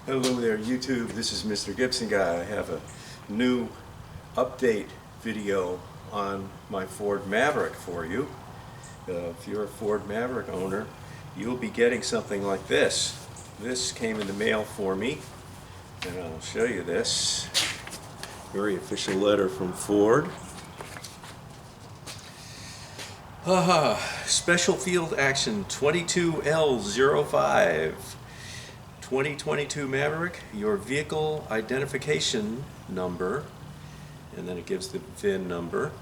Hello there YouTube, this is Mr. Gibson Guy. I have a new update video on my Ford Maverick for you. If you're a Ford Maverick owner, you'll be getting something like this. This came in the mail for me, and I'll show you this. Very official letter from Ford. Special Field Action 22L05. 2022 Maverick, your vehicle identification number, and then it gives the VIN number.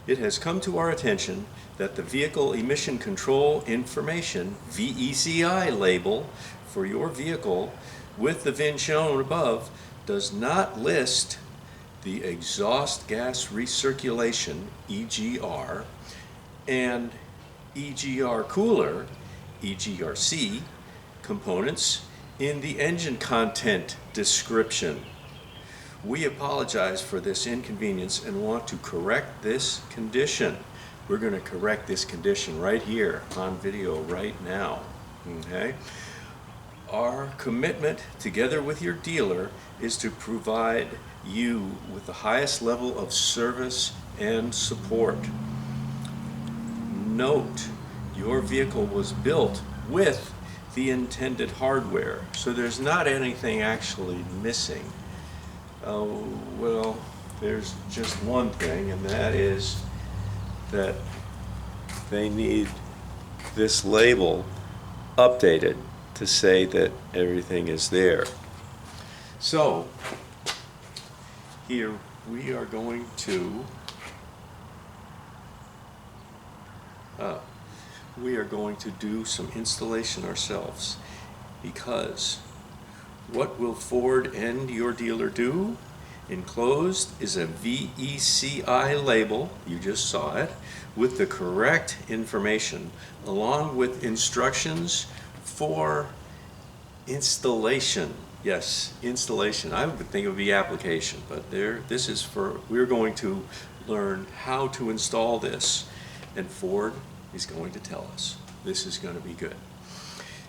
It has come to our attention that the Vehicle Emission Control Information VECI label for your vehicle with the VIN shown above does not list the exhaust gas recirculation EGR and EGR cooler EGRC components in the engine content description. We apologize for this inconvenience and want to correct this condition. We're going to correct this condition right here on video right now. Okay? Our commitment, together with your dealer, is to provide you with the highest level of service and support. Note, your vehicle was built with the intended hardware, so there's not anything actually missing. Well, there's just one thing, and that is that they need this label updated to say that everything is there. So here we are going to do some installation ourselves, because what will Ford and your dealer do? Enclosed is a VECI label, you just saw it, with the correct information along with instructions for installation. Yes, installation. I would think it would be application, but this is for, we're going to learn how to install this, and Ford is going to tell us. This is going to be good.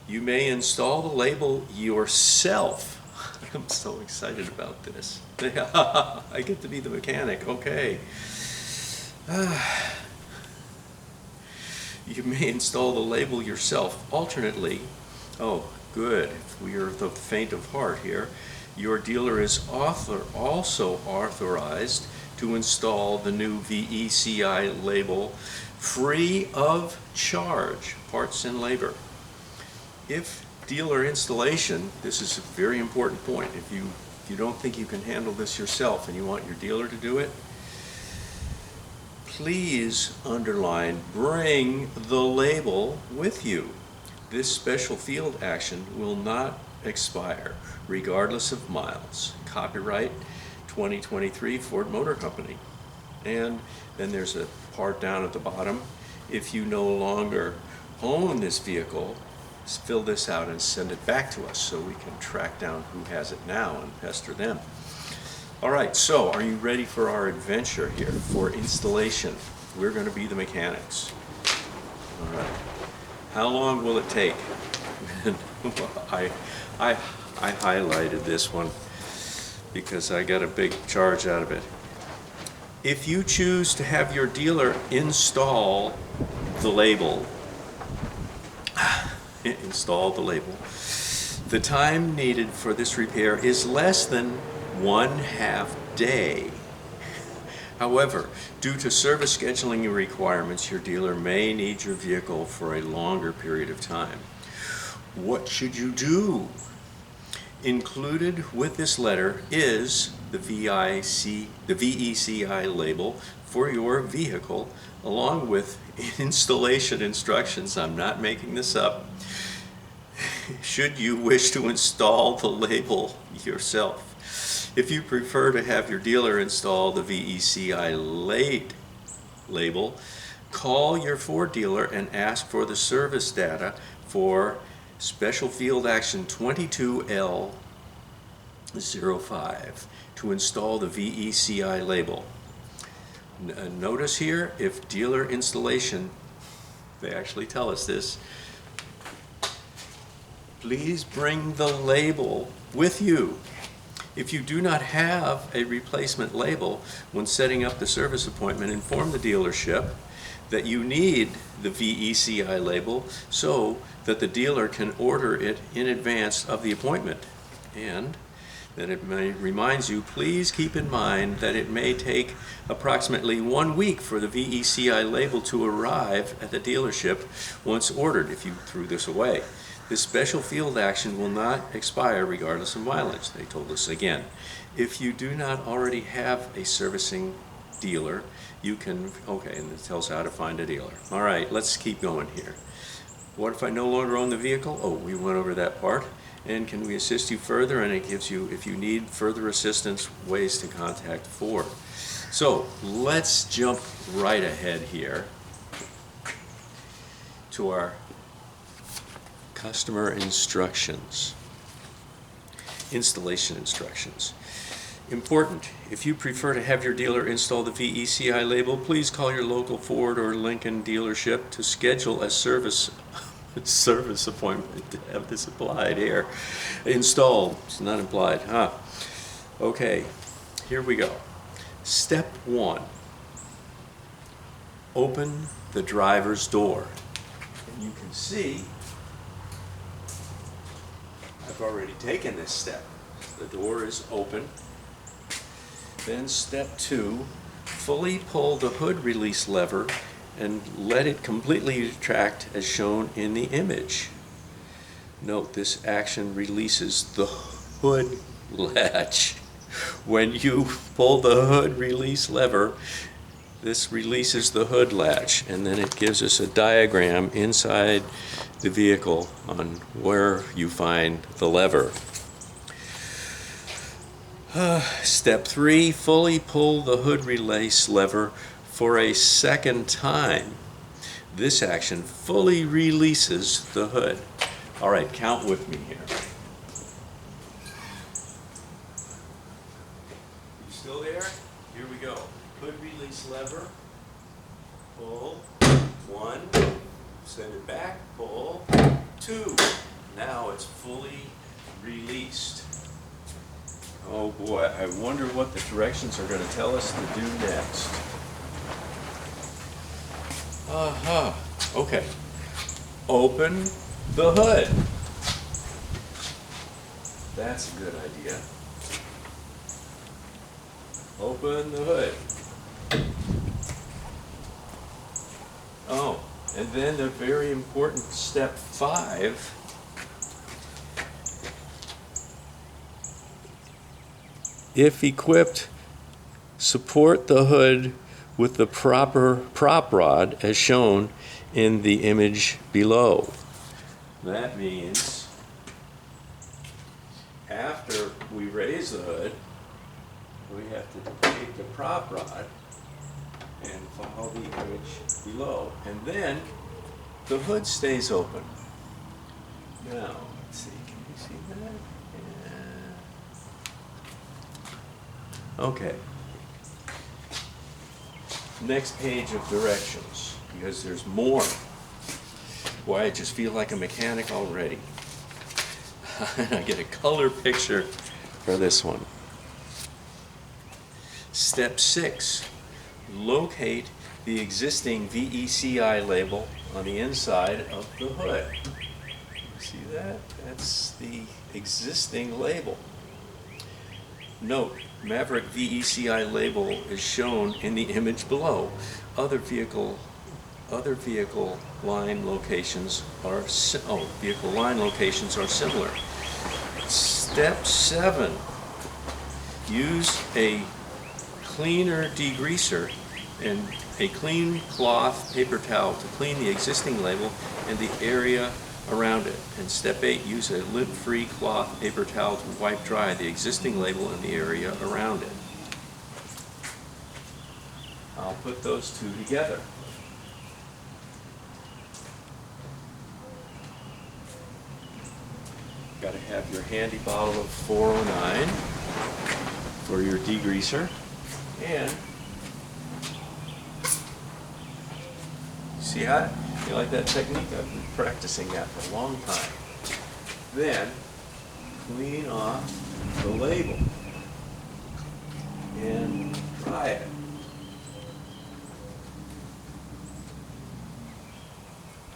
You may install the label yourself. I'm so excited about this. I get to be the mechanic. Okay. You may install the label yourself. Alternately, oh good, if we are the faint of heart here, your dealer is also authorized to install the new VECI label free of charge, parts and labor. If dealer installation, this is a very important point, if you don't think you can handle this yourself and you want your dealer to do it, please underline, bring the label with you. This special field action will not expire regardless of miles. Copyright 2023 Ford Motor Company. And then there's a part down at the bottom. If you no longer own this vehicle, fill this out and send it back to us so we can track down who has it now and pester them. All right, so are you ready for our adventure here for installation? We're going to be the mechanics. All right. How long will it take? I highlighted this one because I got a big charge out of it. If you choose to have your dealer install the label, the time needed for this repair is less than 1/2 day. However, due to service scheduling requirements, your dealer may need your vehicle for a longer period of time. What should you do? Included with this letter is the VECI label for your vehicle, along with installation instructions. I'm not making this up. Should you wish to install the label yourself. If you prefer to have your dealer install the VECI label, call your Ford dealer and ask for the service data for Special Field Action 22L05 to install the VECI label. Notice here, if dealer installation, they actually tell us this, please bring the label with you. If you do not have a replacement label when setting up the service appointment, inform the dealership that you need the VECI label so that the dealer can order it in advance of the appointment. And then it reminds you, please keep in mind that it may take approximately 1 week for the VECI label to arrive at the dealership once ordered if you threw this away. This special field action will not expire regardless of mileage, they told us again. If you do not already have a servicing dealer, you can, okay, and it tells how to find a dealer. All right, let's keep going here. What if I no longer own the vehicle? Oh, we went over that part. And can we assist you further? And it gives you, if you need further assistance, ways to contact Ford. So let's jump right ahead here to our customer instructions, installation instructions. Important, if you prefer to have your dealer install the VECI label, please call your local Ford or Lincoln dealership to schedule a service appointment to have this applied here. Installed, it's not implied, huh? Okay, here we go. Step 1, open the driver's door. And you can see I've already taken this step. The door is open. Then step 2, fully pull the hood release lever and let it completely retract as shown in the image. Note this action releases the hood latch. When you pull the hood release lever, this releases the hood latch, and then it gives us a diagram inside the vehicle on where you find the lever. Step 3, fully pull the hood release lever for a second time. This action fully releases the hood. All right, count with me here. You still there? Here we go. Hood release lever, pull, 1, send it back, pull, 2. Now it's fully released. Oh boy, I wonder what the directions are going to tell us to do next. Okay. Open the hood. That's a good idea. Open the hood. Oh, and then the very important step 5. If equipped, support the hood with the proper prop rod as shown in the image below. That means after we raise the hood, we have to take the prop rod and follow the image below. And then the hood stays open. Now, let's see, can you see that? Yeah. Okay. Next page of directions, because there's more. Boy, I just feel like a mechanic already. I get a color picture for this one. Step 6, locate the existing VECI label on the inside of the hood. See that? That's the existing label. Note, Maverick VECI label is shown in the image below. Other vehicle line locations are similar. Step 7, use a cleaner degreaser and a clean cloth paper towel to clean the existing label and the area around it. And step 8, use a lint-free cloth paper towel to wipe dry the existing label and the area around it. I'll put those two together. Got to have your handy bottle of 409 for your degreaser. And see how you like that technique? I've been practicing that for a long time. Then clean off the label and dry it.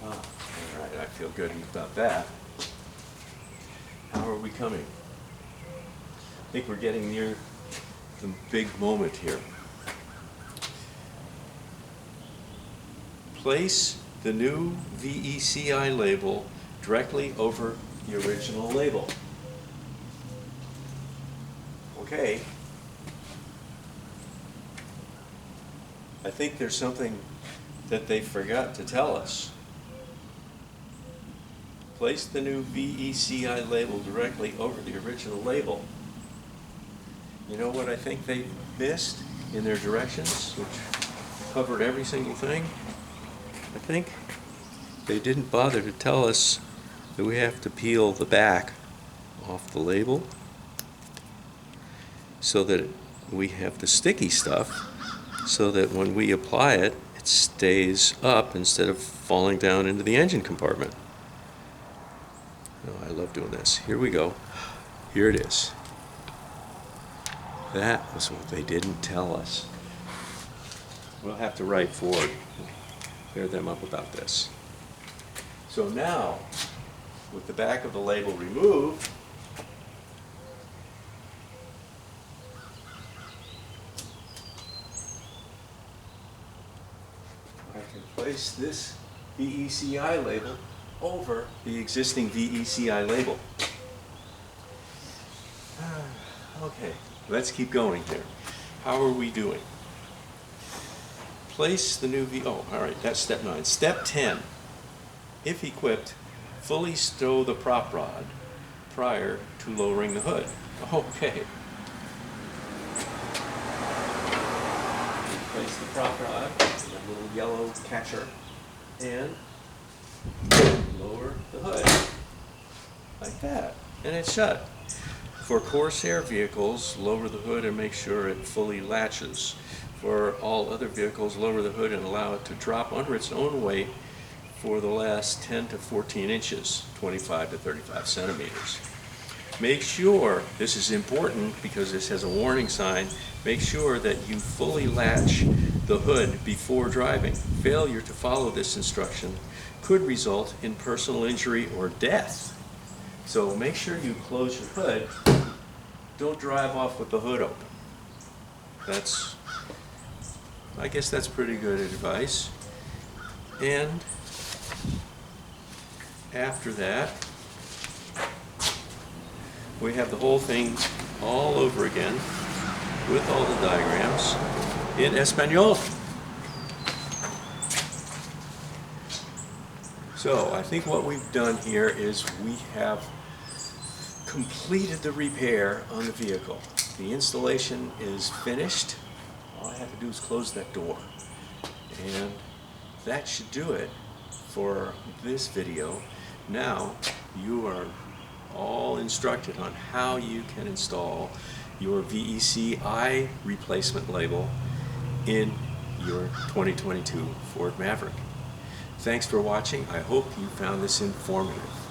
All right, I feel good about that. How are we coming? I think we're getting near the big moment here. Place the new VECI label directly over the original label. Okay. I think there's something that they forgot to tell us. Place the new VECI label directly over the original label. You know what I think they missed in their directions, which covered every single thing? I think they didn't bother to tell us that we have to peel the back off the label so that we have the sticky stuff, so that when we apply it, it stays up instead of falling down into the engine compartment. Oh, I love doing this. Here we go. Here it is. That was what they didn't tell us. We'll have to write Ford, clear them up about this. So now, with the back of the label removed, I can place this VECI label over the existing VECI label. Okay, let's keep going here. How are we doing? Place the new all right, that's step 9. Step 10, if equipped, fully stow the prop rod prior to lowering the hood. Okay. Place the prop rod in that little yellow catcher and lower the hood like that, and it's shut. For Corsair vehicles, lower the hood and make sure it fully latches. For all other vehicles, lower the hood and allow it to drop under its own weight for the last 10 to 14 inches, 25 to 35 centimeters. Make sure, this is important because this has a warning sign, make sure that you fully latch the hood before driving. Failure to follow this instruction could result in personal injury or death. So make sure you close your hood. Don't drive off with the hood open. I guess that's pretty good advice. And after that, we have the whole thing all over again with all the diagrams in Espanol. So I think what we've done here is we have completed the repair on the vehicle. The installation is finished. All I have to do is close that door. And that should do it for this video. Now you are all instructed on how you can install your VECI replacement label in your 2022 Ford Maverick. Thanks for watching. I hope you found this informative.